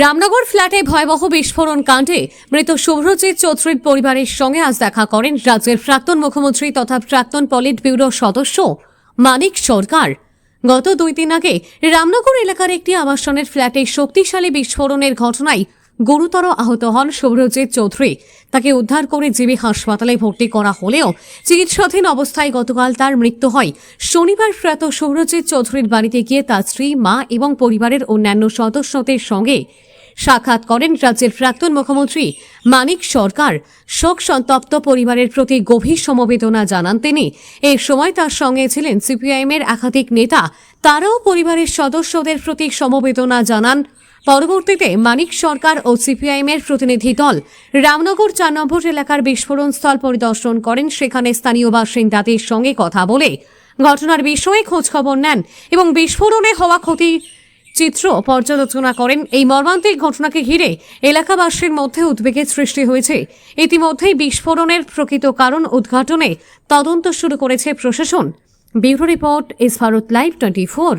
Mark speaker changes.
Speaker 1: রামনগর ফ্ল্যাটে ভয়াবহ বিস্ফোরণ কাণ্ডে মৃত শুভ্রজিৎ চৌধুরীর পরিবারের সঙ্গে আজ দেখা করেন রাজ্যের প্রাক্তন মুখ্যমন্ত্রী তথা প্রাক্তন পলিট ব্যুরো সদস্য মানিক সরকার। গত 2 দিন আগে রামনগর এলাকার একটি আবাসনের ফ্ল্যাটে শক্তিশালী বিস্ফোরণের ঘটনায় গুরুতর আহত হন শুভ্রজিৎ চৌধুরী। তাকে উদ্ধার করে জিবি হাসপাতালে ভর্তি করা হলেও চিকিৎসাধীন অবস্থায় গতকাল তার মৃত্যু হয়। শনিবার প্রয়াত শুভ্রজিৎ চৌধুরীর বাড়িতে গিয়ে তার স্ত্রী, মা এবং পরিবারের অন্যান্য সদস্যদের সঙ্গে সাক্ষাৎ করেন রাজ্যের প্রাক্তন মুখ্যমন্ত্রী মানিক সরকার। শোক সন্তপ্ত পরিবারের প্রতি গভীর সমবেদনা জানান তিনি। এই সময় তার সঙ্গে ছিলেন সিপিআইএমের একাধিক নেতা, তারাও পরিবারের সদস্যদের প্রতি সমবেদনা জানান। পরবর্তীতে মানিক সরকার ও সিপিআইএমের প্রতিনিধি দল রামনগর 4 নম্বর এলাকার বিস্ফোরণ স্থল পরিদর্শন করেন। সেখানে স্থানীয় বাসিন্দাদের সঙ্গে কথা বলে ঘটনার বিষয়ে খোঁজখবর নেন এবং বিস্ফোরণে হওয়া ক্ষতির চিত্র পর্যালোচনা করেন। এই মর্মান্তিক ঘটনাকে ঘিরে এলাকাবাসীর মধ্যে উদ্বেগের সৃষ্টি হয়েছে। ইতিমধ্যেই বিস্ফোরণের প্রকৃত কারণ উদ্ঘাটনে তদন্ত শুরু করেছে প্রশাসন। ব্যুরো রিপোর্ট, ইস ভারত লাইভ 24।